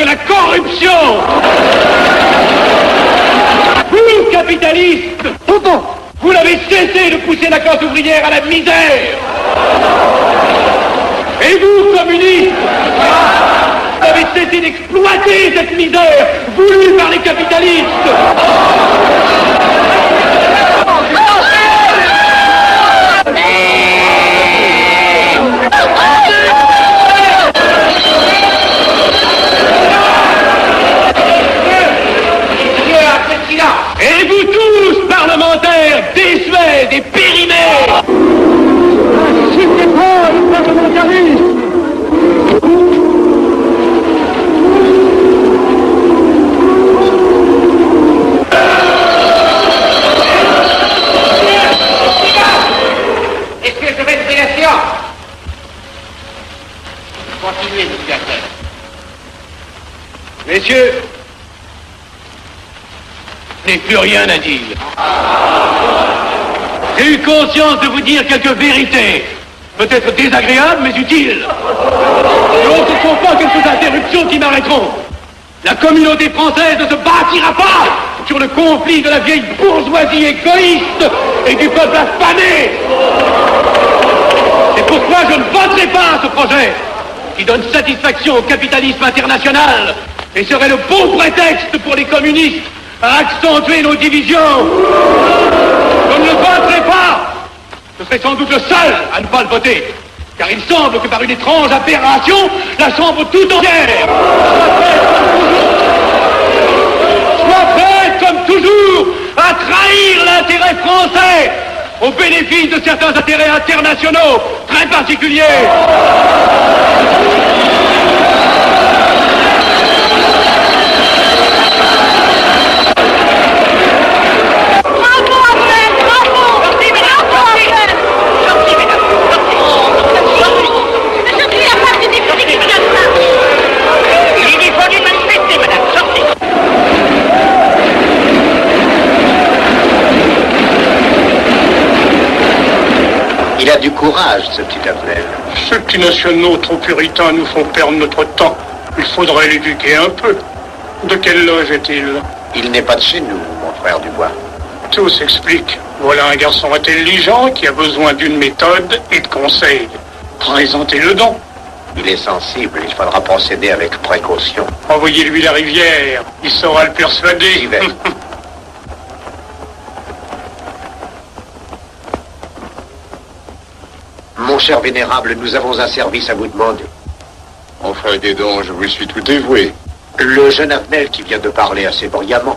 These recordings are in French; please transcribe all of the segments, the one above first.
la corruption. Vous, capitalistes, vous l'avez cessé de pousser la classe ouvrière à la misère. Et vous, communistes, vous avez cessé d'exploiter cette misère voulue par les capitalistes. Et vous tous, parlementaires, désuets et périmés, n'acceptez pas le parlementarisme. Est-ce que je vais lever la séance? Continuez, monsieur Hacknell. Messieurs, je n'ai plus rien à dire. J'ai eu conscience de vous dire quelques vérités, peut-être désagréables, mais utiles. Donc ce ne sont pas quelques interruptions qui m'arrêteront. La communauté française ne se bâtira pas sur le conflit de la vieille bourgeoisie égoïste et du peuple affamé. C'est pourquoi je ne voterai pas ce projet qui donne satisfaction au capitalisme international et serait le bon prétexte pour les communistes à accentuer nos divisions. Je ne le voterai pas. Je serai sans doute le seul à ne pas le voter, car il semble que par une étrange aberration, la Chambre tout entière soit prête, comme toujours, à trahir l'intérêt français au bénéfice de certains intérêts internationaux très particuliers. Il a du courage, ce petit Hacknell. Ceux qui nationaux trop puritains nous font perdre notre temps. Il faudrait l'éduquer un peu. De quelle loge est-il? Il n'est pas de chez nous, mon frère Dubois. Tout s'explique. Voilà un garçon intelligent qui a besoin d'une méthode et de conseils. Présentez-le donc. Il est sensible, il faudra procéder avec précaution. Envoyez-lui la rivière, il saura le persuader. J'y vais. Mon cher vénérable, nous avons un service à vous demander. Mon frère Guédon, je vous suis tout dévoué. Le jeune Hacknell qui vient de parler assez brillamment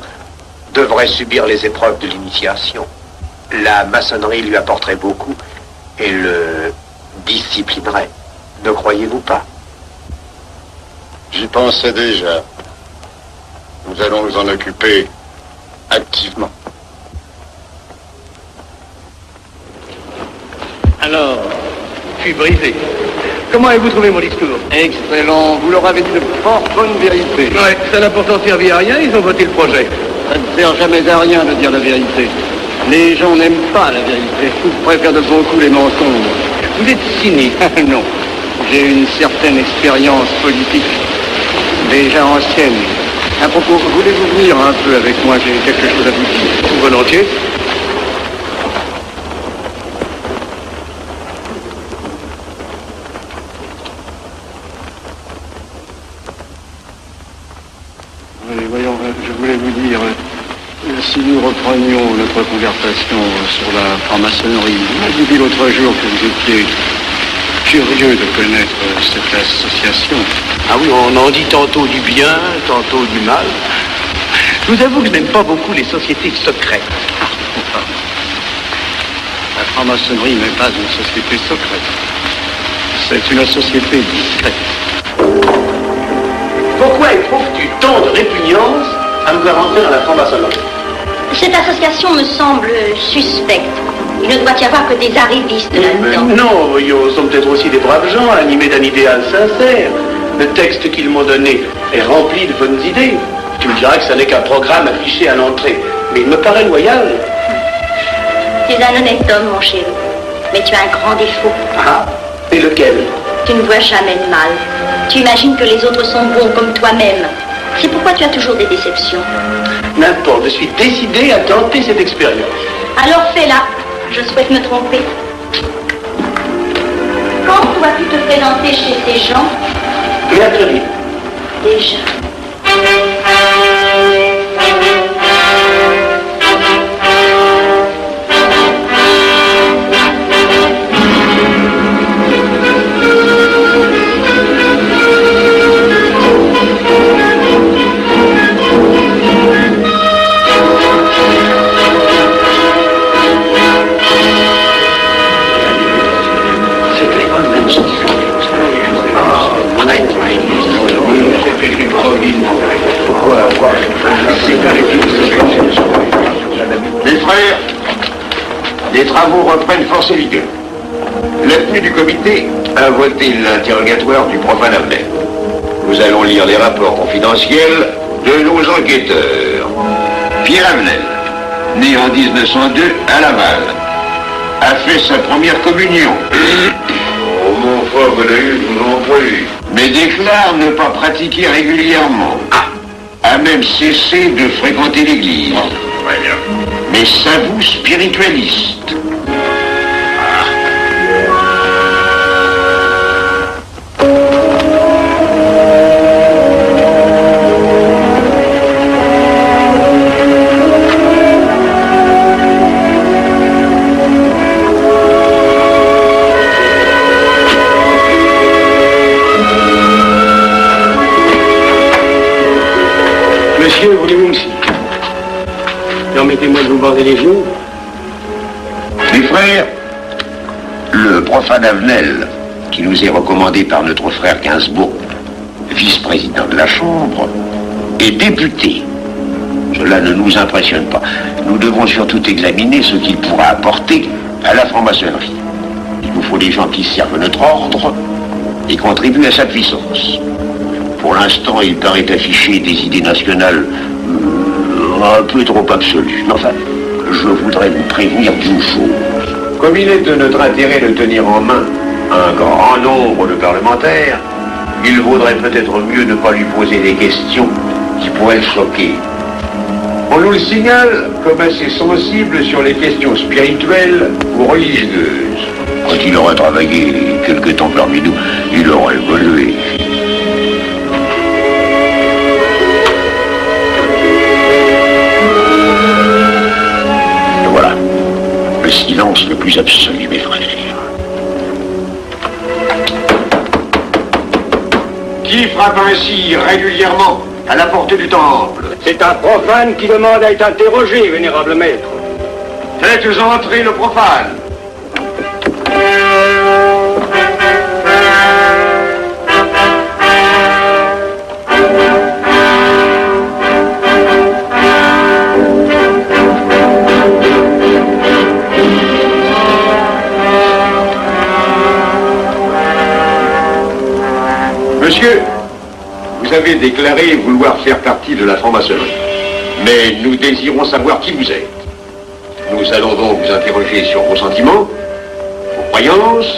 devrait subir les épreuves de l'initiation. La maçonnerie lui apporterait beaucoup et le disciplinerait. Ne croyez-vous pas? J'y pensais déjà. Nous allons nous en occuper activement. Alors, je suis brisé. Comment avez-vous trouvé mon discours? Excellent, vous leur avez dit de fort bonnes vérités. Ouais, ça n'a pourtant servi à rien, ils ont voté le projet. Ça ne sert jamais à rien de dire la vérité. Les gens n'aiment pas la vérité, ils préfèrent de beaucoup les mensonges. Vous êtes cynique. Non, j'ai une certaine expérience politique, déjà ancienne. À propos, voulez-vous venir un peu avec moi? J'ai quelque chose à vous dire. Volontiers. Voyons, je voulais vous dire, si nous reprenions notre conversation sur la franc-maçonnerie, vous m'avez dit l'autre jour que vous étiez curieux de connaître cette association. Ah oui, on en dit tantôt du bien, tantôt du mal. Je vous avoue que je n'aime pas beaucoup les sociétés secrètes. La franc-maçonnerie n'est pas une société secrète. C'est une société discrète. Pourquoi éprouves-tu tant de répugnance à me voir entrer dans la franc-maçonnerie? Cette association me semble suspecte. Il ne doit y avoir que des arrivistes là-dedans. Non, voyons, sont peut-être aussi des braves gens animés d'un idéal sincère. Le texte qu'ils m'ont donné est rempli de bonnes idées. Tu me diras que ce n'est qu'un programme affiché à l'entrée, mais il me paraît loyal. Tu es un honnête homme, mon chéri. Mais tu as un grand défaut. Ah, et lequel? Tu ne vois jamais le mal. Tu imagines que les autres sont bons comme toi-même. C'est pourquoi tu as toujours des déceptions. N'importe, je suis décidé à tenter cette expérience. Alors fais-la. Je souhaite me tromper. Quand dois-tu te présenter chez ces gens? Mercredi. Déjà. Mes frères, les travaux reprennent force et vigueur. La tenue du comité a voté l'interrogatoire du profane Avnel. Nous allons lire les rapports confidentiels de nos enquêteurs. Pierre Avnel, né en 1902 à Laval, a fait sa première communion. Oh mon frère, je vous en prie. Mais déclare ne pas pratiquer régulièrement. A même cessé de fréquenter l'église. Mais s'avoue spiritualiste. Monsieur, voulez-vous me citer? Permettez-moi de vous border les genoux. Mes frères, le profane Avnel, qui nous est recommandé par notre frère Gainsbourg, vice-président de la Chambre, est député. Cela ne nous impressionne pas. Nous devons surtout examiner ce qu'il pourra apporter à la franc-maçonnerie. Il nous faut des gens qui servent notre ordre et contribuent à sa puissance. Pour l'instant, il paraît afficher des idées nationales un peu trop absolues. Mais enfin, je voudrais vous prévenir d'une chose. Comme il est de notre intérêt de tenir en main un grand nombre de parlementaires, il vaudrait peut-être mieux ne pas lui poser des questions qui pourraient le choquer. On nous le signale comme assez sensible sur les questions spirituelles ou religieuses. Quand il aura travaillé quelque temps parmi nous, il aura évolué. Voilà, le silence le plus absolu, mes frères. Qui frappe ainsi régulièrement à la porte du temple? C'est un profane qui demande à être interrogé, vénérable maître. Faites entrer le profane. Monsieur, vous avez déclaré vouloir faire partie de la franc-maçonnerie. Mais nous désirons savoir qui vous êtes. Nous allons donc vous interroger sur vos sentiments, vos croyances,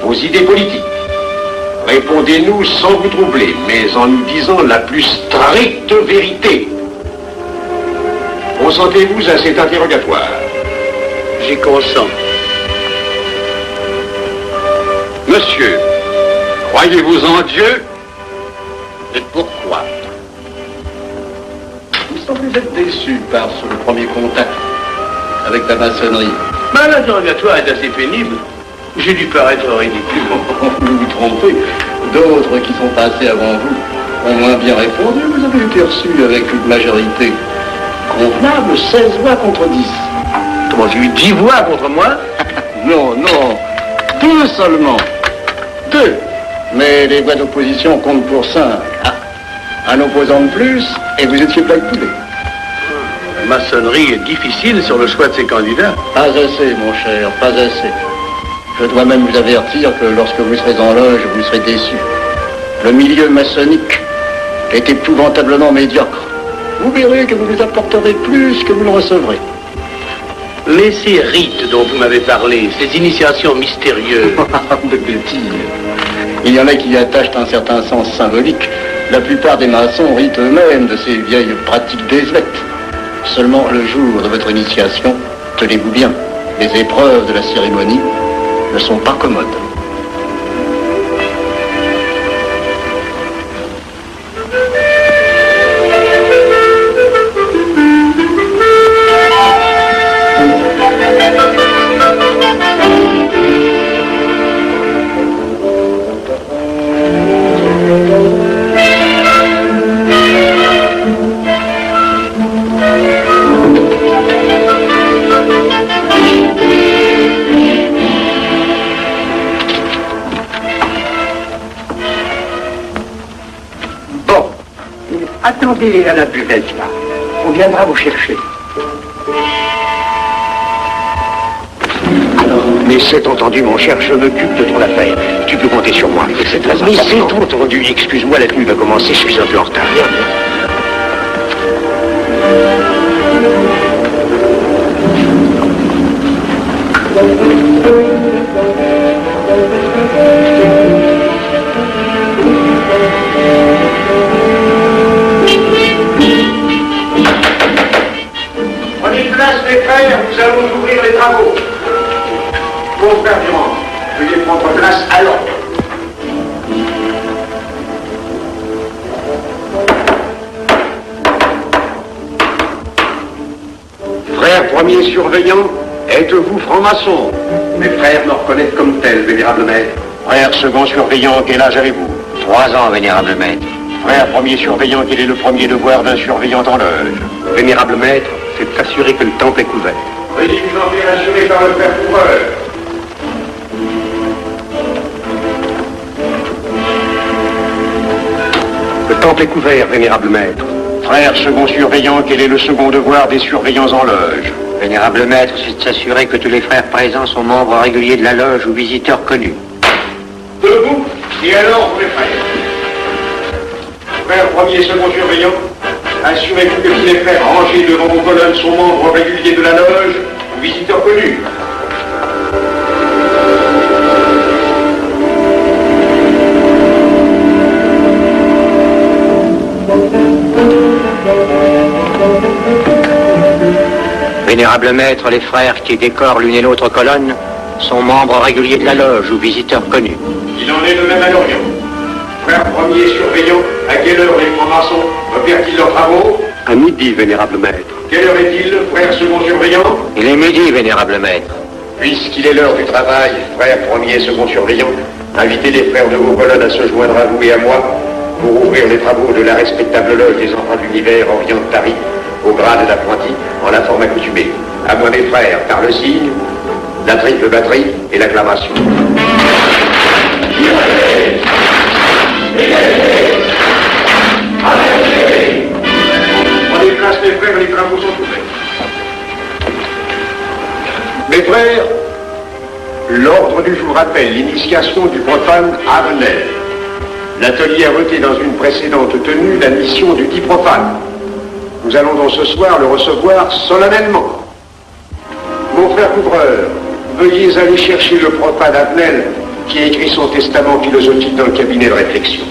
vos idées politiques. Répondez-nous sans vous troubler, mais en nous disant la plus stricte vérité. Consentez-vous à cet interrogatoire? J'y consens. Monsieur, croyez-vous en Dieu? Et pourquoi? Vous semblez être déçu par ce premier contact avec la maçonnerie. Mais l'interrogatoire est assez pénible. J'ai dû paraître ridicule. Vous vous trompez. D'autres qui sont passés avant vous ont moins bien répondu. Vous avez été reçu avec une majorité convenable, 16 voix contre 10. Comment, j'ai eu 10 voix contre moi? Non, non. 2 seulement. 2. Mais les voix d'opposition comptent pour 5. Un opposant de plus, et vous étiez plat de poulet. La maçonnerie est difficile sur le choix de ses candidats. Pas assez, mon cher, pas assez. Je dois même vous avertir que lorsque vous serez en loge, vous serez déçu. Le milieu maçonnique est épouvantablement médiocre. Vous verrez que vous vous apporterez plus que vous ne recevrez. Mais ces rites dont vous m'avez parlé, ces initiations mystérieuses... de bêtises. Il y en a qui y attachent un certain sens symbolique. La plupart des maçons rient eux-mêmes de ces vieilles pratiques désuètes. Seulement le jour de votre initiation, tenez-vous bien, les épreuves de la cérémonie ne sont pas commodes. Attendez à la buvette, là. On viendra vous chercher. Alors, mais c'est entendu, mon cher, je m'occupe de ton affaire. Tu peux compter sur moi. C'est très important. Mais c'est entendu. Excuse-moi, la tenue va commencer, je suis un peu en retard. Prenez place, mes frères, nous allons ouvrir les travaux. Mon frère Durand, veuillez prendre place à l'ordre. Frère premier surveillant, êtes-vous franc-maçon? Mes frères me reconnaissent comme tel, vénérable maître. Frère second surveillant, quel âge avez-vous? 3 ans, vénérable maître. Frère premier surveillant, quel est le premier devoir d'un surveillant en loge? Vénérable maître, c'est de s'assurer que le temple est couvert. Veuillez vous en faire assurer par le frère couvreur. Le temple est couvert, vénérable maître. Frère second surveillant, quel est le second devoir des surveillants en loge? Vénérable maître, c'est de s'assurer que tous les frères présents sont membres réguliers de la loge ou visiteurs connus. Debout et à l'ordre, mes frères. Frère premier et second surveillant, assurez-vous que tous les frères rangés devant vos colonnes sont membres réguliers de la loge ou visiteurs connus. Vénérable maître, les frères qui décorent l'une et l'autre colonne sont membres réguliers de la loge ou visiteurs connus. Il en est de même à l'Orient. Frère premier surveillant, à quelle heure les francs-maçons opèrent-ils leurs travaux? À midi, vénérable maître. Quelle heure est-il, frère second surveillant? Il est midi, vénérable maître. Puisqu'il est l'heure du travail, frère premier et second surveillant, invitez les frères de vos colonnes à se joindre à vous et à moi pour ouvrir les travaux de la respectable loge des enfants de l'univers Orient de Paris, au grade d'apprenti, en la forme accoutumée. À moi, mes frères, par le signe, la triple batterie et l'acclamation. Prenez place, mes frères, les travaux sont ouverts. Mes frères, l'ordre du jour appelle l'initiation du profane Avenel. L'atelier a voté dans une précédente tenue la mission du dit profane. Nous allons donc ce soir le recevoir solennellement. Mon frère couvreur, veuillez aller chercher le profane Avenel qui a écrit son testament philosophique dans le cabinet de réflexion.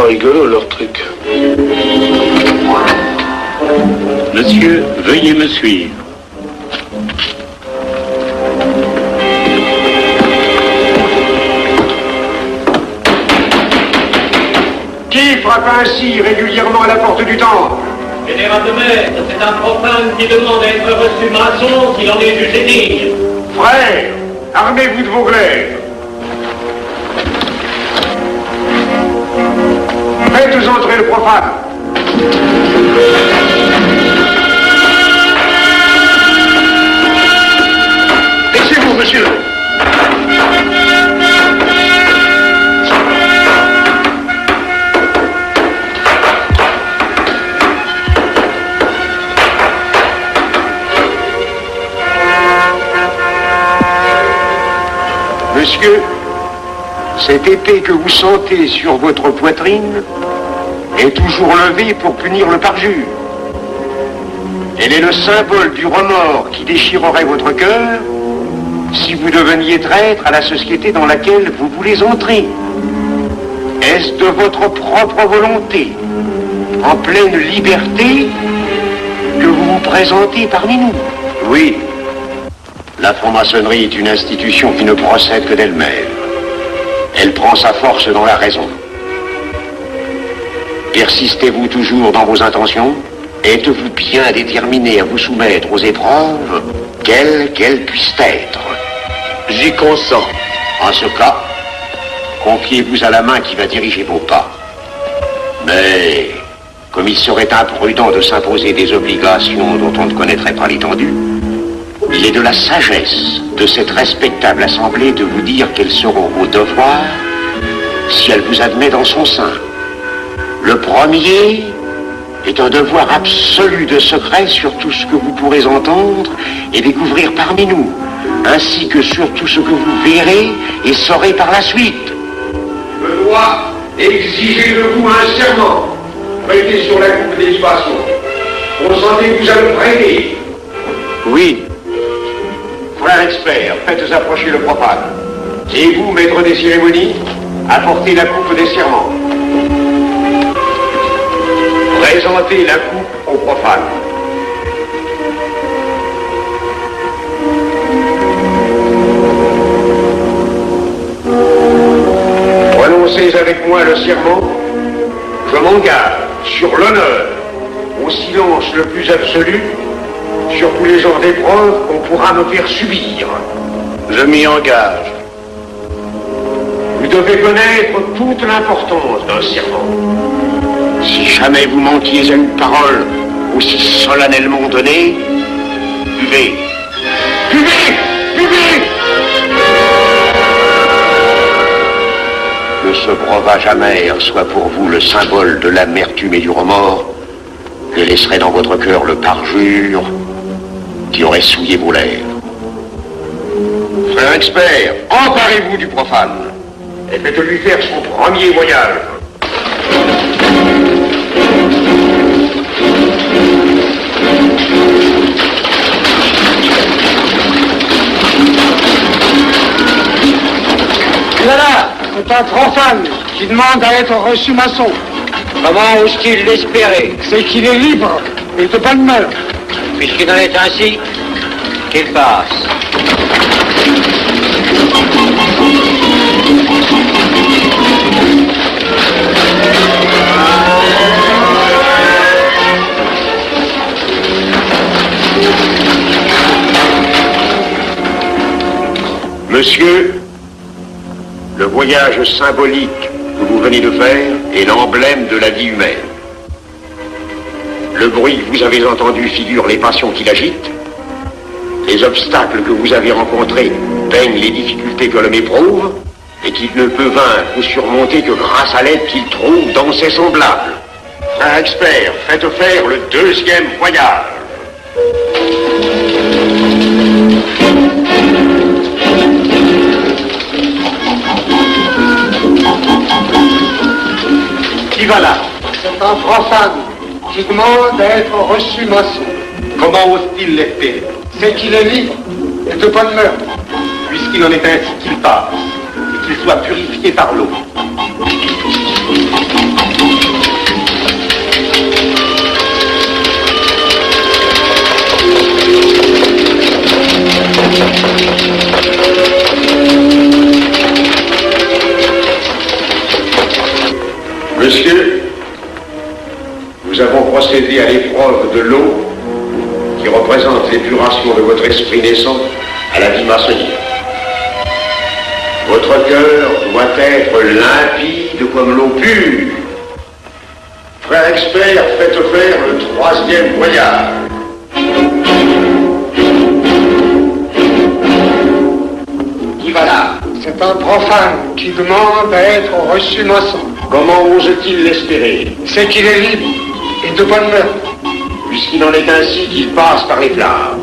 Rigolo leur truc. Monsieur, veuillez me suivre. Qui frappe ainsi régulièrement à la porte du temple? Vénérable maître, c'est un profane qui demande à être reçu maçon s'il en est jugé digne. Frères, armez-vous de vos glaives. Faites entrer le profane. Laissez-vous, monsieur. Monsieur, cette épée que vous sentez sur votre poitrine est toujours levée pour punir le parjure. Elle est le symbole du remords qui déchirerait votre cœur si vous deveniez traître à la société dans laquelle vous voulez entrer. Est-ce de votre propre volonté, en pleine liberté, que vous vous présentez parmi nous? Oui. La franc-maçonnerie est une institution qui ne procède que d'elle-même. Elle prend sa force dans la raison. Persistez-vous toujours dans vos intentions? Êtes-vous bien déterminé à vous soumettre aux épreuves, quelles qu'elles puissent être? J'y consens. En ce cas, confiez-vous à la main qui va diriger vos pas. Mais, comme il serait imprudent de s'imposer des obligations dont on ne connaîtrait pas l'étendue, il est de la sagesse de cette respectable assemblée de vous dire quels seront vos devoirs si elle vous admet dans son sein. Le premier est un devoir absolu de secret sur tout ce que vous pourrez entendre et découvrir parmi nous, ainsi que sur tout ce que vous verrez et saurez par la suite. Je dois exiger de vous un serment prêté sur la coupe des libations. Consentez-vous à le prêter? Oui. Frère expert, faites approcher le profane. Et vous, maître des cérémonies, apportez la coupe des serments. Présentez la coupe au profane. Prononcez avec moi le serment. Je m'engage sur l'honneur, au silence le plus absolu, sur tous les genres d'épreuves qu'on pourra me faire subir. Je m'y engage. Vous devez connaître toute l'importance d'un serment. Si jamais vous manquiez à une parole aussi solennellement donnée, buvez. Buvez! Buvez! Que ce breuvage amer soit pour vous le symbole de l'amertume et du remords que laisserait dans votre cœur le parjure qui aurait souillé vos lèvres. Frère expert, emparez-vous du profane et faites-lui faire son premier voyage. Voilà, c'est un profane qui demande à être reçu maçon. Comment ose-t-il l'espérer? C'est qu'il est libre et de bonne mœurs. Puisqu'il en est ainsi, qu'il passe. Monsieur, le voyage symbolique que vous venez de faire est l'emblème de la vie humaine. Le bruit que vous avez entendu figure les passions qui l'agitent. Les obstacles que vous avez rencontrés peignent les difficultés que l'homme éprouve et qu'il ne peut vaincre ou surmonter que grâce à l'aide qu'il trouve dans ses semblables. Frère expert, faites faire le deuxième voyage. Qui va là? C'est un profane qui demande à être reçu maçon. Comment ose-t-il l'espérer? C'est qu'il est libre et de bonne mœurs. Puisqu'il en est ainsi qu'il passe, et qu'il soit purifié par l'eau. Monsieur, nous avons procédé à l'épreuve de l'eau qui représente l'épuration de votre esprit naissant à la vie maçonnique. Votre cœur doit être limpide comme l'eau pure. Frère expert, faites faire le troisième voyage. Qui va là? C'est un profane qui demande à être reçu maçon. Comment ose-t-il l'espérer? C'est qu'il est libre et de bonne mœurs. Puisqu'il en est ainsi qu'il passe par les flammes.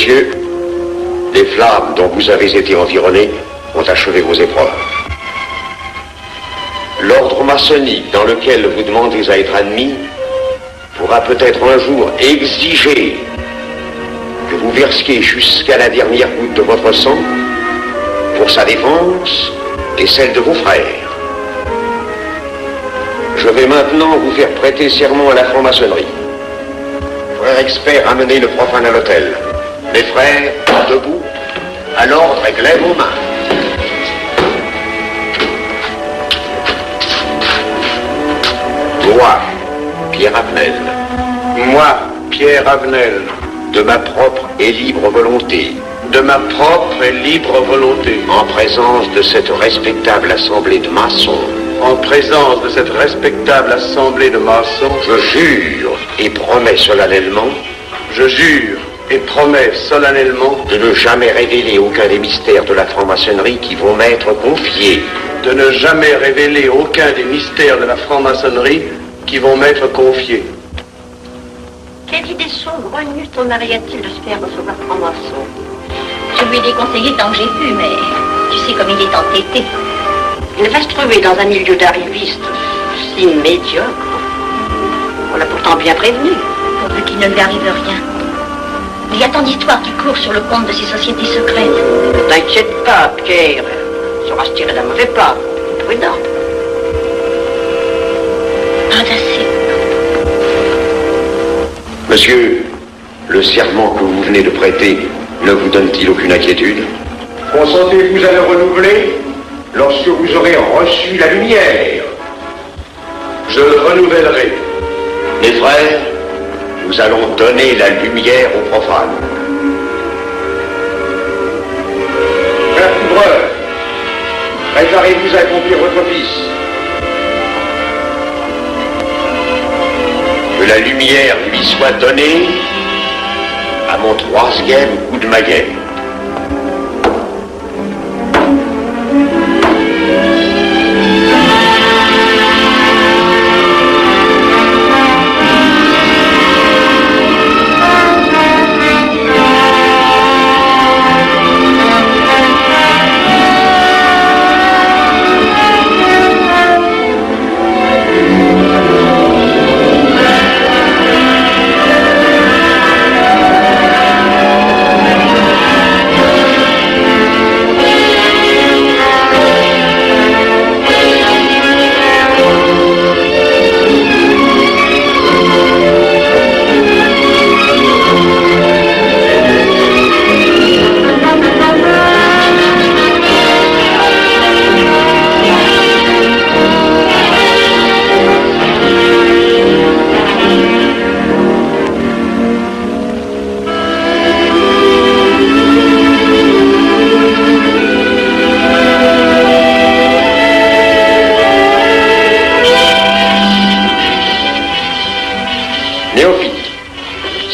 Messieurs, les flammes dont vous avez été environnés ont achevé vos épreuves. L'ordre maçonnique dans lequel vous demandez à être admis pourra peut-être un jour exiger que vous versiez jusqu'à la dernière goutte de votre sang pour sa défense et celle de vos frères. Je vais maintenant vous faire prêter serment à la franc-maçonnerie. Frères experts, amenez le profane à l'autel. Les frères, debout, à l'ordre et glaive aux mains. Moi, Pierre Avenel. Moi, Pierre Avenel, De ma propre et libre volonté. de ma propre et libre volonté, En présence de cette respectable assemblée de maçons. en présence de cette respectable assemblée de maçons, Je jure et promets solennellement je jure et promets solennellement de ne jamais révéler aucun des mystères de la franc-maçonnerie qui vont m'être confiés. de ne jamais révéler aucun des mystères de la franc-maçonnerie qui vont m'être confiés. Quelle idée saugrenue ton mari a-t-il de se faire recevoir franc-maçon? Je lui ai déconseillé tant que j'ai pu, mais tu sais comme il est entêté. Il va se trouver dans un milieu d'arrivistes si médiocre. On l'a pourtant bien prévenu. Pourvu qu'il ne lui arrive rien. Il y a tant d'histoires qui courent sur le compte de ces sociétés secrètes. Ne t'inquiète pas, Pierre. Il saura se tirer d'un mauvais pas. Prudent. Pas assez. Monsieur, le serment que vous venez de prêter ne vous donne-t-il aucune inquiétude? Consentez-vous à le renouveler lorsque vous aurez reçu la lumière? Je le renouvellerai. Mes frères, nous allons donner la lumière aux profanes. Frères couvreurs, préparez-vous à accomplir votre office. Que la lumière lui soit donnée à mon troisième coup de maguette.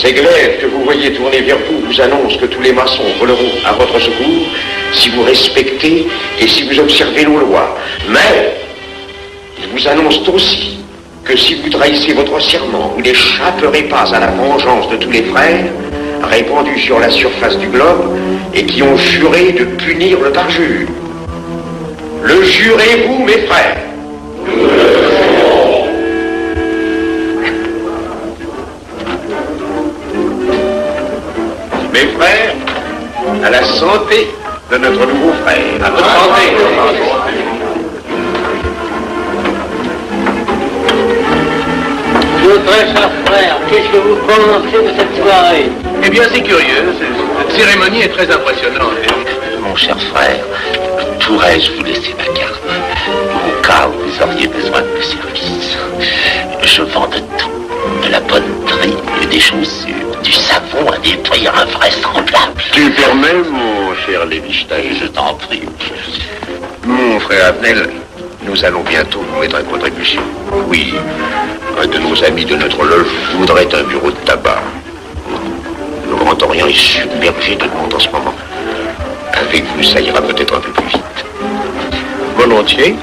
Ces glaives que vous voyez tourner vers vous vous annoncent que tous les maçons voleront à votre secours si vous respectez et si vous observez nos lois. Mais ils vous annoncent aussi que si vous trahissez votre serment, vous n'échapperez pas à la vengeance de tous les frères répandus sur la surface du globe et qui ont juré de punir le parjure. Le jurez-vous, mes frères? Mes frères, à la santé de notre nouveau frère. À votre santé. Mon très cher frère, qu'est-ce que vous pensez de cette soirée? Eh bien, c'est curieux. Cette cérémonie est très impressionnante. Mon cher frère, pourrais-je vous laisser ma carte au cas où vous auriez besoin de mes services? Je vends de tout, de la bonneterie, des chaussures, du savon à des prix invraisemblables. Tu permets, mon cher Lévi-Stein? Je t'en prie. Mon frère Avenel, nous allons bientôt vous mettre à contribution. Oui, un de nos amis de notre loge voudrait un bureau de tabac. Le Grand Orient est submergé de monde en ce moment. Avec vous, ça ira peut-être un peu plus vite. Volontiers.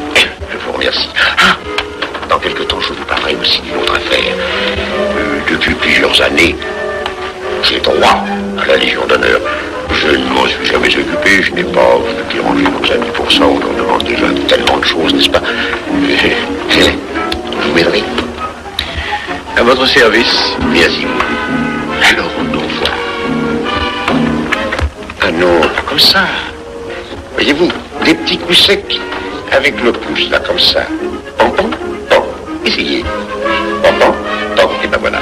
Je vous remercie. Ah, dans quelque temps, je vous parlerai aussi d'une autre affaire. Depuis plusieurs années, J'ai droit à la Légion d'honneur. Je ne m'en suis jamais occupé, je n'ai pas dérangé nos amis pour ça, on leur demande déjà tellement de choses, n'est-ce pas? Vous m'aiderez? À votre service. Merci. Alors on nous voit. Ah non, pas comme ça. Voyez-vous, des petits coups secs avec le pouce, là, comme ça. Pom, pom, pom. Essayez. Pom, pom, pom. Et ben voilà.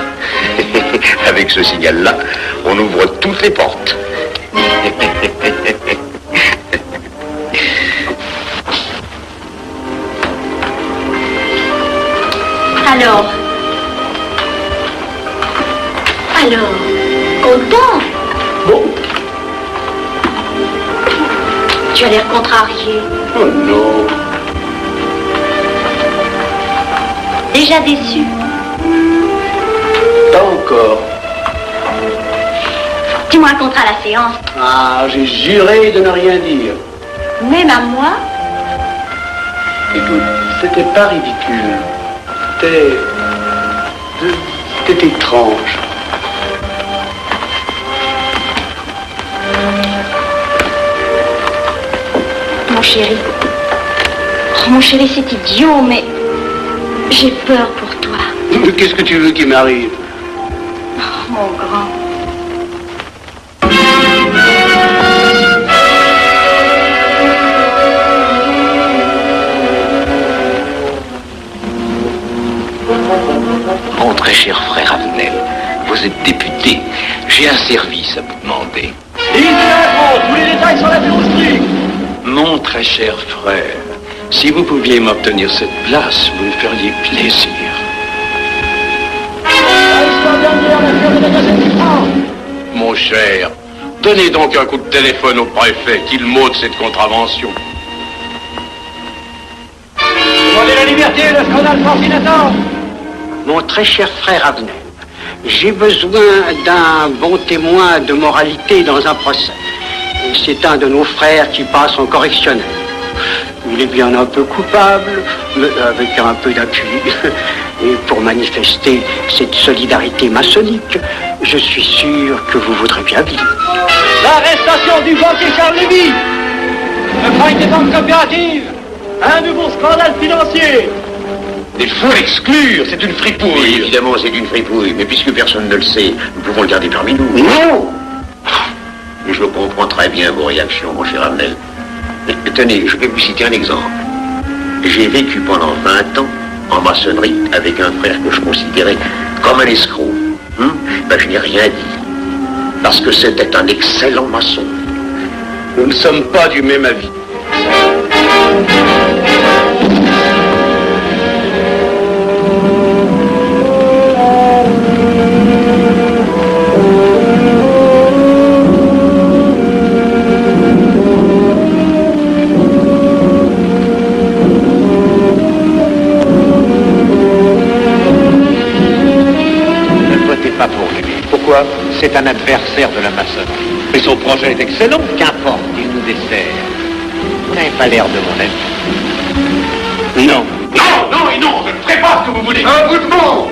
Avec ce signal-là, on ouvre toutes les portes. Alors, content? Bon. Tu as l'air contrarié. Oh non. Déjà déçu? Pas encore. Tu me raconteras la séance. Ah, j'ai juré de ne rien dire. Même à moi? Écoute, c'était pas ridicule. C'était étrange. Mon chéri, c'est idiot, mais j'ai peur pour toi. Qu'est-ce que tu veux qu'il m'arrive? Oh, mon grand. Mon très cher frère Avenel, vous êtes député. J'ai un service à vous demander. Tous les détails sur la filousterie. Mon très cher frère, si vous pouviez m'obtenir cette place, vous me feriez plaisir. Mon cher, donnez donc un coup de téléphone au préfet, qu'il m'ôte cette contravention. Demandez la liberté et le scandale fascinateur. Mon très cher frère Avenel, j'ai besoin d'un bon témoin de moralité dans un procès. C'est un de nos frères qui passe en correctionnel. Il est bien un peu coupable, mais avec un peu d'appui. Et pour manifester cette solidarité maçonnique, je suis sûr que vous voudrez bien vivre. L'arrestation du banquier Charles Lévy. Le faille des banques coopératives. Un nouveau scandale financier. Il faut l'exclure, c'est une fripouille. Oui, évidemment, c'est une fripouille, mais puisque personne ne le sait, nous pouvons le garder parmi nous. Non! Je comprends très bien vos réactions, mon cher Avenel. Mais tenez, je vais vous citer un exemple. J'ai vécu pendant 20 ans en maçonnerie avec un frère que je considérais comme un escroc. Ben, je n'ai rien dit, parce que c'était un excellent maçon. Nous ne sommes pas du même avis. Pas pour lui. Pourquoi? C'est un adversaire de la maçonnerie. Mais son projet est excellent. Qu'importe, il nous dessert. Vous n'avez pas l'air de mon ami. Non. Non, non et non, je ne ferai pas ce que vous voulez. Un bout de mot!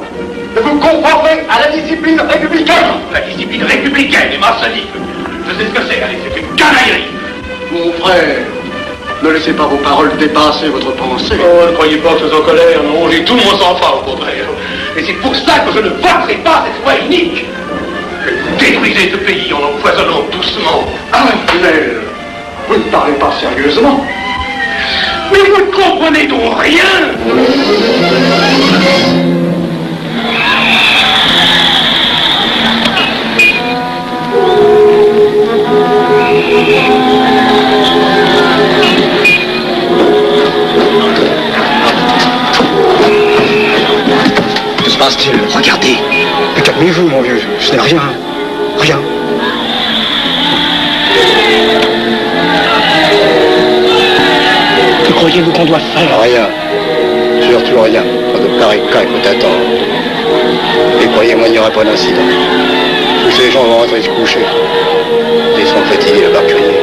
Vous conformez à la discipline républicaine! La discipline républicaine et maçonnique. Je sais ce que c'est, allez, c'est une canaillerie. Mon frère, ne laissez pas vos paroles dépasser votre pensée. Oh, ne croyez pas que je suis en colère, non, j'ai tout mon sang-froid au contraire. Et c'est pour ça que je ne voterai pas cette loi unique. Détruisez ce pays en l'empoisonnant doucement. Avenel, vous ne parlez pas sérieusement. Mais vous ne comprenez donc rien. Que se passe-t-il? Regardez. Mais calmez-vous, mon vieux. Ce n'est rien. Rien. Que croyez-vous qu'on doit faire? Rien. Surtout rien. Quand de pareils cas, il faut attendre. Et croyez-moi, il n'y aura pas d'incident. Tous ces gens vont rentrer se coucher. Ils sont fatigués à crier.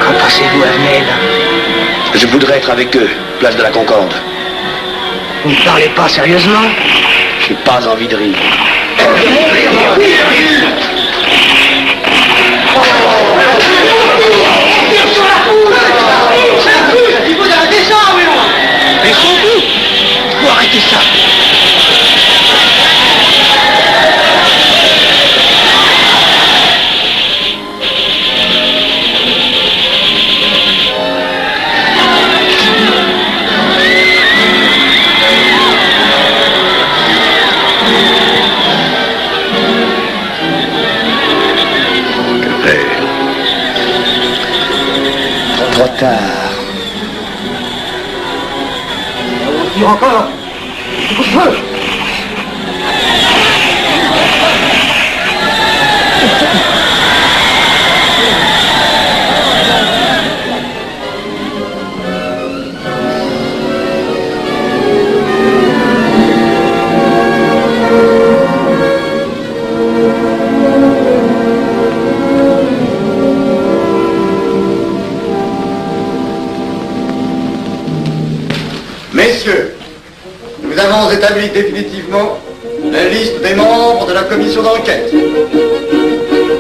Qu'en pensez-vous, Avenel? Je voudrais être avec eux, place de la Concorde. Vous ne parlez pas sérieusement? J'ai pas envie de rire. Mais surtout, faut arrêter ça. Que faire? Trop tard. On tire encore. Coup de feu. Messieurs, nous avons établi définitivement la liste des membres de la commission d'enquête.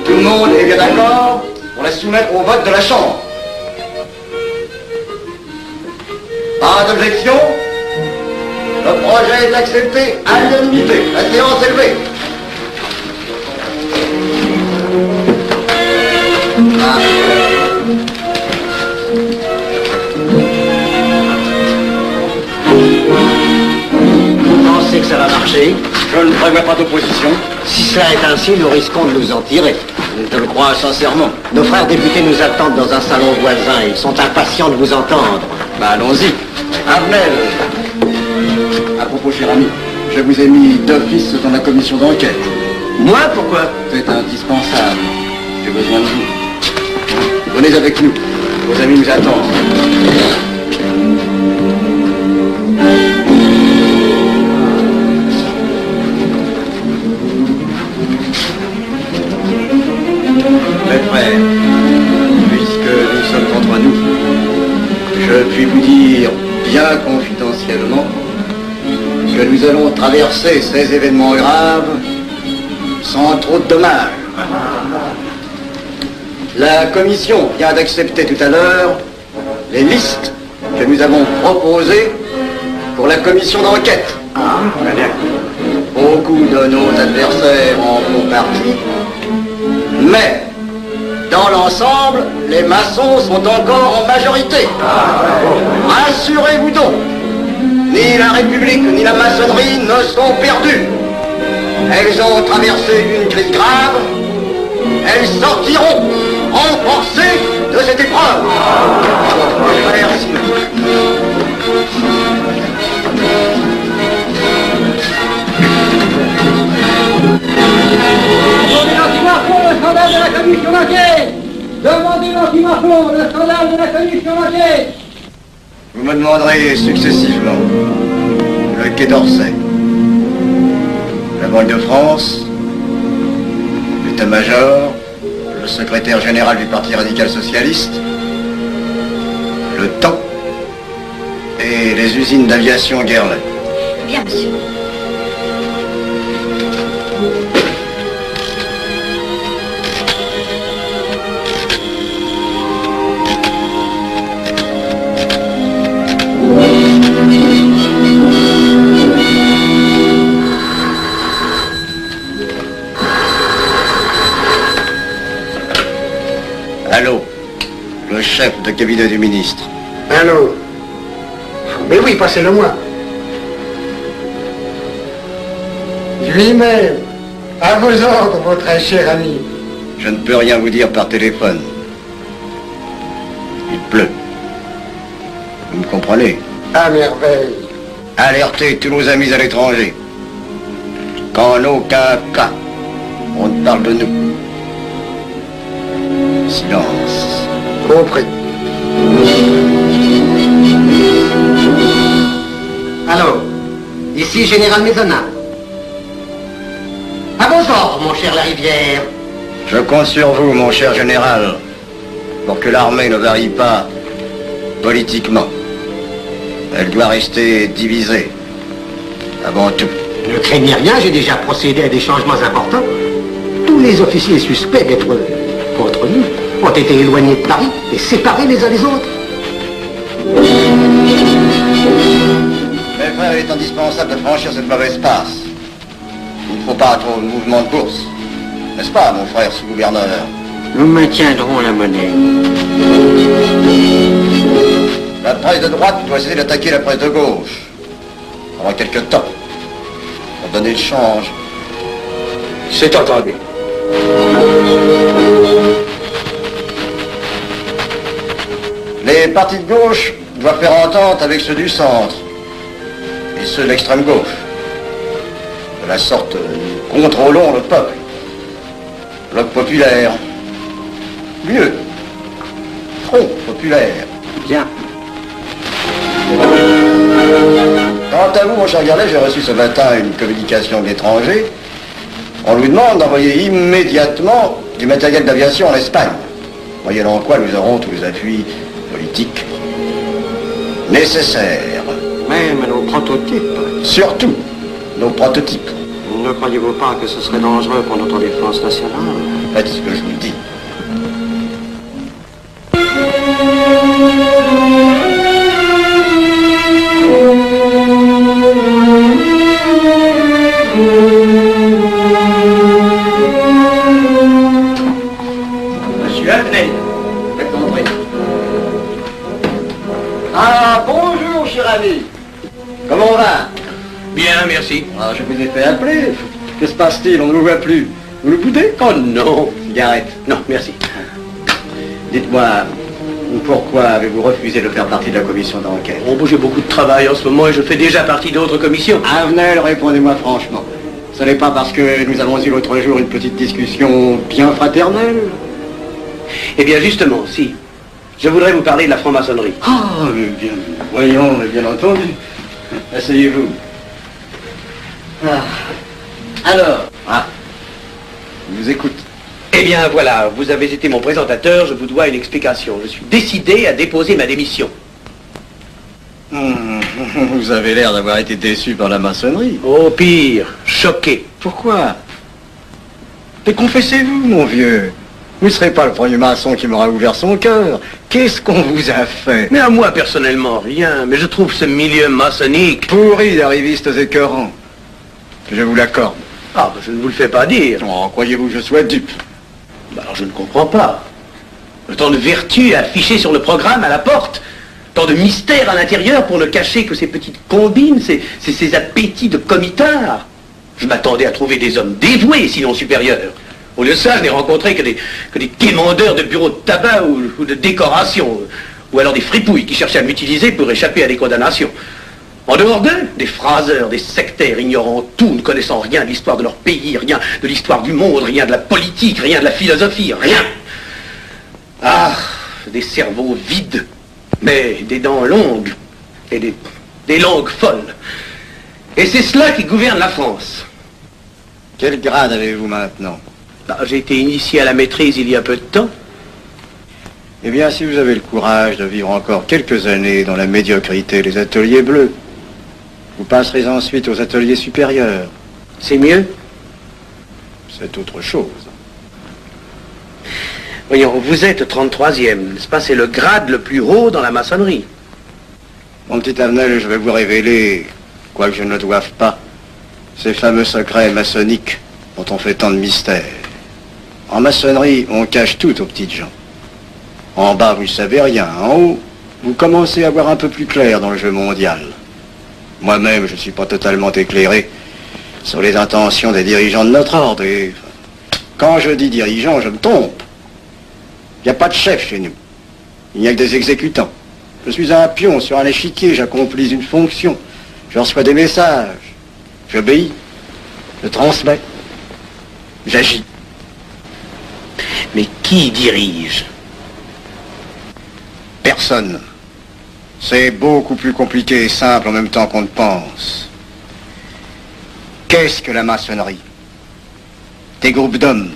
Tout le monde est bien d'accord pour la soumettre au vote de la Chambre. Pas d'objection? Le projet est accepté à l'unanimité. La séance est levée. Vous pensez que ça va marcher? Je ne prévois pas d'opposition. Si cela est ainsi, nous risquons de nous en tirer. Je le crois sincèrement. Nos frères députés nous attendent dans un salon voisin. Ils sont impatients de vous entendre. Bah allons-y. Avenel. À propos, cher ami, je vous ai mis d'office dans la commission d'enquête. Moi, pourquoi? C'est indispensable. J'ai besoin de vous. Venez avec nous. Vos amis nous attendent. Mes frères, puisque nous sommes entre nous, je puis vous dire bien confidentiellement que nous allons traverser ces événements graves sans trop de dommages. La commission vient d'accepter tout à l'heure les listes que nous avons proposées pour la commission d'enquête. Beaucoup de nos adversaires en font partie, mais dans l'ensemble, les maçons sont encore en majorité. Rassurez-vous donc, ni la République ni la maçonnerie ne sont perdues. Elles ont traversé une crise grave. Elles sortiront renforcées de cette épreuve. Merci. Demandez l'anti-Marfon, le scandale de la commission d'enquête. Demandez l'anti-Marfon, le scandale de la commission d'enquête. Vous me demanderez successivement le Quai d'Orsay, la Banque de France, l'état-major, le secrétaire général du Parti radical socialiste, le temps et les usines d'aviation Guerlain. Bien, monsieur. Allô, le chef de cabinet du ministre. Allô? Mais oui, passez-le moi. Lui-même, à vos ordres, votre très cher ami. Je ne peux rien vous dire par téléphone. Il pleut. Vous me comprenez? À merveille. Alertez tous nos amis à l'étranger. Qu'en aucun cas, on ne parle de nous. Silence. Compris. Allô, ici Général Maisonnat. À vos ordres, mon cher Larivière. Je compte sur vous, mon cher général, pour que l'armée ne varie pas politiquement. Elle doit rester divisée. Avant tout. Ne craignez rien, j'ai déjà procédé à des changements importants. Tous les officiers suspects d'être contre nous ont été éloignés de Paris et séparés les uns des autres. Mes frères, il est indispensable de franchir cette mauvaise passe. Il ne faut pas trop de mouvement de course. N'est-ce pas, mon frère sous-gouverneur? Nous maintiendrons la monnaie. La presse de droite doit essayer d'attaquer la presse de gauche. Pendant quelque temps. Pour donner le change. C'est entendu. Les partis de gauche doivent faire entente avec ceux du centre. Et ceux de l'extrême gauche. De la sorte, nous contrôlons le peuple. Bloc populaire. Mieux. Front populaire. Bien. Quant à vous, mon cher Garlet, j'ai reçu ce matin une communication de l'étranger. On nous demande d'envoyer immédiatement du matériel d'aviation en Espagne. Moyennant quoi nous aurons tous les appuis politiques nécessaires. Même nos prototypes. Surtout nos prototypes. Ne croyez-vous pas que ce serait dangereux pour notre défense nationale? Faites ce que je vous dis. Monsieur Avenel, faites entrer. Ah, bonjour, cher ami. Comment on va? Bien, merci. Ah, je vous ai fait appeler. Que se passe-t-il? On ne vous voit plus. Vous le boudez? Oh non. Cigarette. Non, merci. Dites-moi, pourquoi avez-vous refusé de faire partie de la commission d'enquête? Oh, j'ai beaucoup de travail en ce moment et je fais déjà partie d'autres commissions. Avenel, répondez-moi franchement. Ce n'est pas parce que nous avons eu l'autre jour une petite discussion bien fraternelle? Eh bien, justement, si. Je voudrais vous parler de la franc-maçonnerie. Ah, mais bien, voyons, mais bien entendu. Asseyez-vous. Alors, je vous écoute. Eh bien, voilà, vous avez été mon présentateur, je vous dois une explication. Je suis décidé à déposer ma démission. Vous avez l'air d'avoir été déçu par la maçonnerie. Oh, pire, choqué. Pourquoi? Mais confessez-vous, mon vieux. Vous ne serez pas le premier maçon qui m'aura ouvert son cœur. Qu'est-ce qu'on vous a fait? Mais à moi, personnellement, rien. Mais je trouve ce milieu maçonnique... Pourri d'arrivistes écœurants. Je vous l'accorde. Ah, je ne vous le fais pas dire. Oh, croyez-vous que je sois dupe? Bah alors je ne comprends pas. Tant de vertu affichées sur le programme à la porte. Tant de mystère à l'intérieur pour ne cacher que ces petites combines, ces appétits de comitards. Je m'attendais à trouver des hommes dévoués, sinon supérieurs. Au lieu de ça, je n'ai rencontré que des quémandeurs de bureaux de tabac ou de décoration. Ou alors des fripouilles qui cherchaient à m'utiliser pour échapper à des condamnations. En dehors d'eux, des phraseurs, des sectaires ignorant tout, ne connaissant rien de l'histoire de leur pays, rien de l'histoire du monde, rien de la politique, rien de la philosophie, rien. Ah, des cerveaux vides, mais des dents longues et des langues folles. Et c'est cela qui gouverne la France. Quel grade avez-vous maintenant? J'ai été initié à la maîtrise il y a peu de temps. Eh bien, si vous avez le courage de vivre encore quelques années dans la médiocrité des ateliers bleus, vous passerez ensuite aux ateliers supérieurs. C'est mieux? C'est autre chose. Voyons, vous êtes 33e, n'est-ce pas? C'est le grade le plus haut dans la maçonnerie. Mon petit Avenel, je vais vous révéler, quoique je ne le doive pas, ces fameux secrets maçonniques dont on fait tant de mystères. En maçonnerie, on cache tout aux petites gens. En bas, vous ne savez rien. En haut, vous commencez à voir un peu plus clair dans le jeu mondial. Moi-même, je ne suis pas totalement éclairé sur les intentions des dirigeants de notre ordre. Et quand je dis dirigeants, je me trompe. Il n'y a pas de chef chez nous. Il n'y a que des exécutants. Je suis un pion sur un échiquier, j'accomplis une fonction. Je reçois des messages. J'obéis. Je transmets. J'agis. Mais qui dirige? Personne. C'est beaucoup plus compliqué et simple en même temps qu'on ne pense. Qu'est-ce que la maçonnerie? Des groupes d'hommes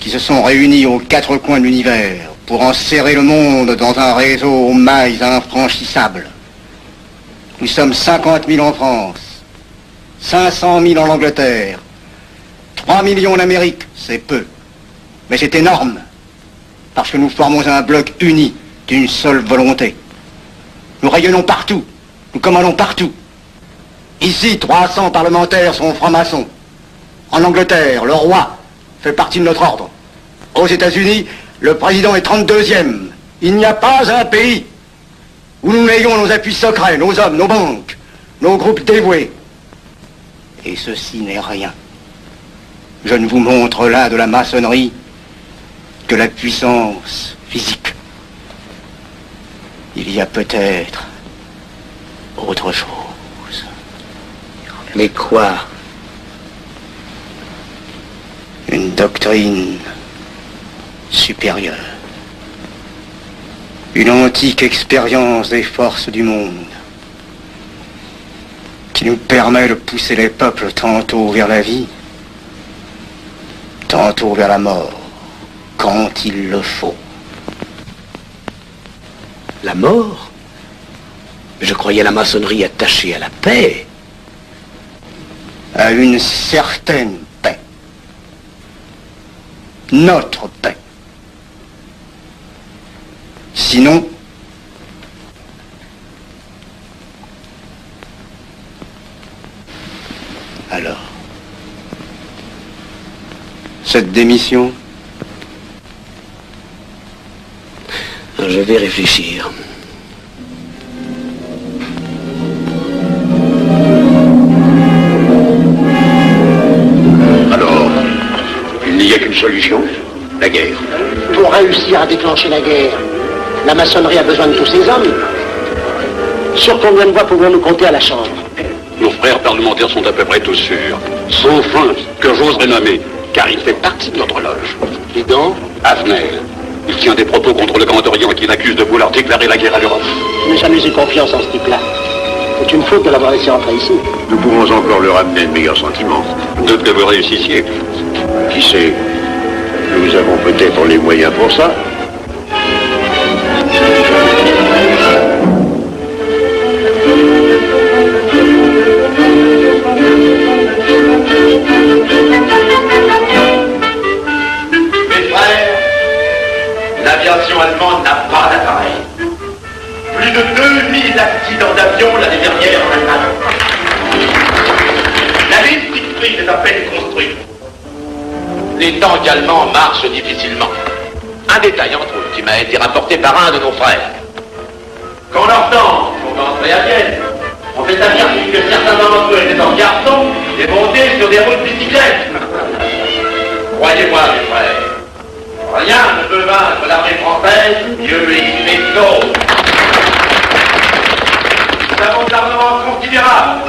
qui se sont réunis aux quatre coins de l'univers pour enserrer le monde dans un réseau aux mailles infranchissables. Nous sommes 50 000 en France, 500 000 en Angleterre. 3 millions en Amérique, c'est peu. Mais c'est énorme. Parce que nous formons un bloc uni, d'une seule volonté. Nous rayonnons partout. Nous commandons partout. Ici, 300 parlementaires sont francs-maçons. En Angleterre, le roi fait partie de notre ordre. Aux États-Unis, le président est 32e. Il n'y a pas un pays où nous n'ayons nos appuis secrets, nos hommes, nos banques, nos groupes dévoués. Et ceci n'est rien. Je ne vous montre là de la maçonnerie que la puissance physique. Il y a peut-être autre chose. Mais quoi? Une doctrine supérieure. Une antique expérience des forces du monde qui nous permet de pousser les peuples tantôt vers la vie, tantôt vers la mort, quand il le faut. La mort? Je croyais la maçonnerie attachée à la paix. À une certaine paix. Notre paix. Sinon, alors, cette démission, je vais réfléchir. Alors, il n'y a qu'une solution, la guerre. Pour réussir à déclencher la guerre, la maçonnerie a besoin de tous ses hommes. Sur combien de voix pouvons-nous compter à la Chambre? Nos frères parlementaires sont à peu près tous sûrs. Sauf un que j'oserais nommer, car il fait partie de notre loge. Dis donc? Avenel. Il tient des propos contre le Grand Orient qui l'accuse de vouloir déclarer la guerre à l'Europe. Je n'ai jamais eu confiance en ce type-là. C'est une faute de l'avoir laissé entrer ici. Nous pouvons encore leur amener de meilleurs sentiments. Doute que vous réussissiez. Qui sait? Nous avons peut-être les moyens pour ça. L'aviation allemande n'a pas d'appareil. Plus de 2000 accidents d'avion l'année dernière en Allemagne. La ligne Siegfried est à peine construite. Les tanks allemands marchent difficilement. Un détail entre autres qui m'a été rapporté par un de nos frères. Quand leurs tanks sont entrés à Vienne, on fait affirmer que certains d'entre eux étaient en garçons et montés sur des routes bicyclettes. Croyez-moi, mes frères, rien ne peut vaincre l'armée française, Dieu et Mexico. Nous avons de l'armement considérable.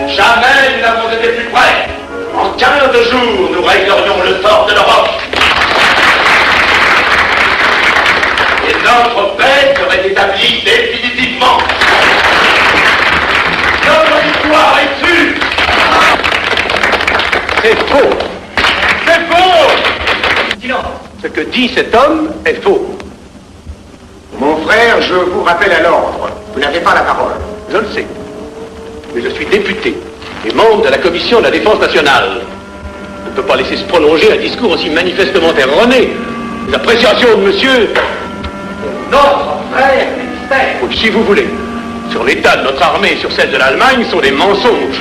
Jamais nous n'avons été plus près. En 15 jours, nous réglerions le sort de l'Europe. Et notre paix serait établie définitivement. Notre victoire est sûre. C'est faux. C'est faux. Silence. Ce que dit cet homme est faux. Mon frère, je vous rappelle à l'ordre. Vous n'avez pas la parole. Je le sais. Mais je suis député et membre de la commission de la défense nationale. On ne peut pas laisser se prolonger un discours aussi manifestement erroné. Les appréciations de monsieur... Notre frère ministère. Ou si vous voulez, sur l'état de notre armée et sur celle de l'Allemagne sont des mensonges.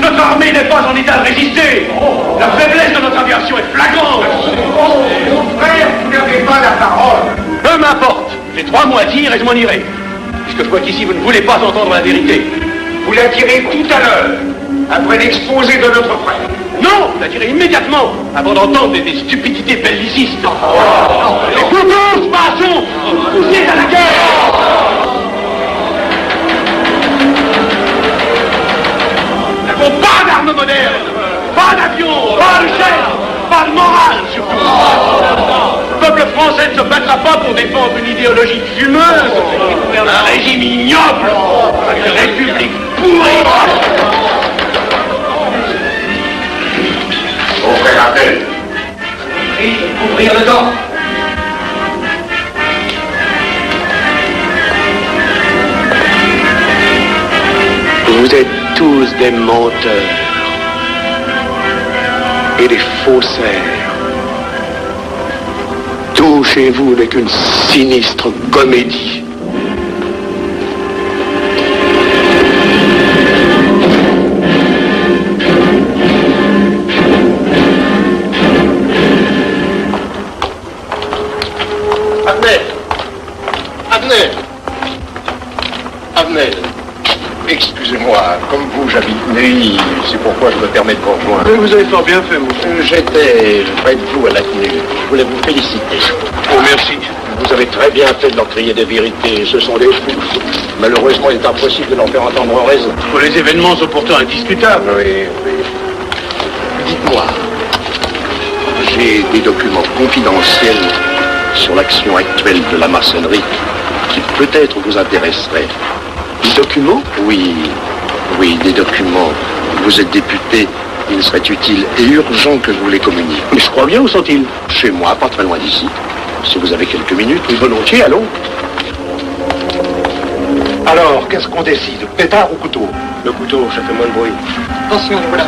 Notre armée n'est pas en état de résister. La faiblesse de notre aviation est flagrante. Mon frère, vous n'avez pas la parole. Peu m'importe. J'ai 3 mots à dire et je m'en irai. Puisque je vois qu'ici vous ne voulez pas entendre la vérité. Vous la direz tout à l'heure, après l'exposé de notre frère. Non, vous la direz immédiatement, avant d'entendre des stupidités bellicistes. Les couteaux, maçons, poussez à la guerre. Nous n'avons pas d'armes modernes, pas d'avions, pas de chefs, pas de morale surtout. Le peuple français ne se battra pas pour défendre une idéologie fumeuse, un régime ignoble, une république pourrie. Mon frère Abel. Ouvrir le dos. Vous êtes tous des menteurs et des faussaires. Tout chez vous n'est qu'une sinistre comédie. Abnel, excusez-moi, comme vous, j'habite Neuilly, c'est pourquoi je me permets de vous rejoindre. Vous avez fort bien fait, mon frère. J'étais près de vous à la tenue. Je voulais vous féliciter. Oh, merci. Vous avez très bien fait de leur crier des vérités. Ce sont des fous. Malheureusement, il est impossible de leur faire entendre raison. Les événements sont pourtant indiscutables. Oui. Dites-moi, j'ai des documents confidentiels sur l'action actuelle de la maçonnerie qui peut-être vous intéresseraient. Des documents? Oui, des documents. Vous êtes député, il serait utile et urgent que je vous les communique. Mais je crois bien, où sont-ils? Chez moi, pas très loin d'ici. Si vous avez quelques minutes. Oui, volontiers, allons. Alors, qu'est-ce qu'on décide? Pétard ou couteau? Le couteau, ça fait moins de bruit. Attention, voilà.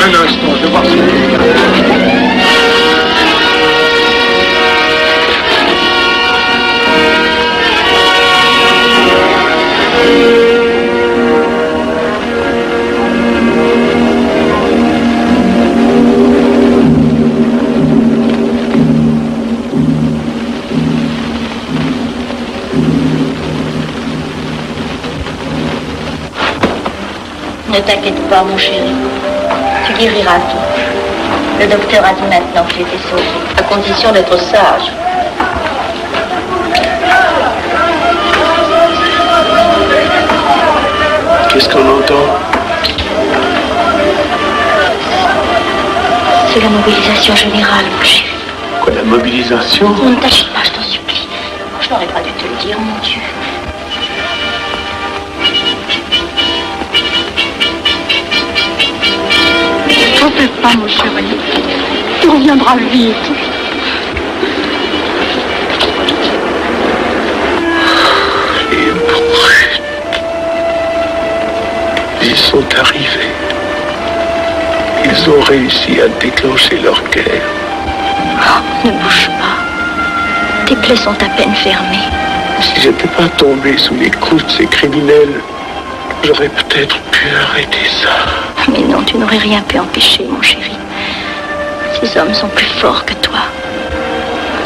Un instant, je vais voir si... Ne t'inquiète pas, mon chéri. Tu guériras tout. Le docteur a dit maintenant que tu étais sauvé, à condition d'être sage. Qu'est-ce qu'on entend? C'est la mobilisation générale, mon chéri. Quoi, la mobilisation? Ne t'agite pas, je t'en supplie. Je n'aurais pas dû te le dire, mon Dieu. T'en fais pas, mon chéri. Tu reviendras vite. Les brutes. Ils sont arrivés. Ils ont réussi à déclencher leur guerre. Oh, ne bouge pas. Tes plaies sont à peine fermées. Si j'étais pas tombé sous les coups de ces criminels, j'aurais peut-être pu arrêter ça. Mais non, tu n'aurais rien pu empêcher, mon chéri. Ces hommes sont plus forts que toi.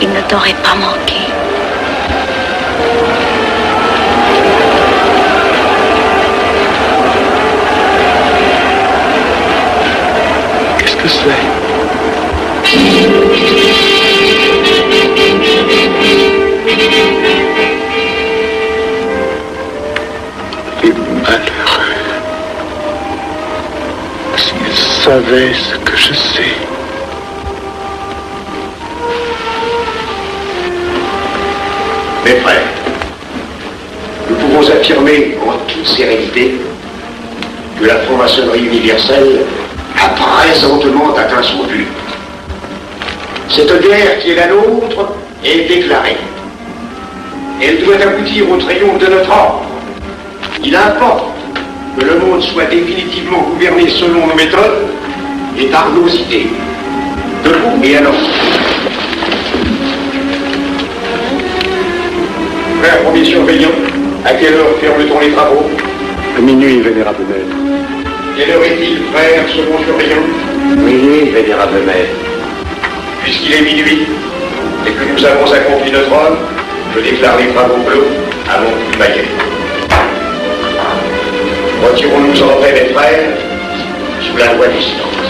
Ils ne t'auraient pas manqué. Qu'est-ce que c'est? Les malheureux. S'ils savaient ce que je sais. Mes frères, nous pouvons affirmer en toute sérénité que la franc-maçonnerie universelle a présentement atteint son but. Cette guerre qui est la nôtre est déclarée. Elle doit aboutir au triomphe de notre ordre. Il importe que le monde soit définitivement gouverné selon nos méthodes et par nos idées. Debout et alors. Frère premier surveillant, à quelle heure ferme-t-on les travaux? À minuit, vénérable maître. Quelle heure est-il, frère second surveillant? Minuit, vénérable maître. Puisqu'il est minuit et que nous avons accompli notre œuvre, je déclare les travaux clos à mon coup de maillet. Retirons-nous en paix, mes frères, sous la loi du silence.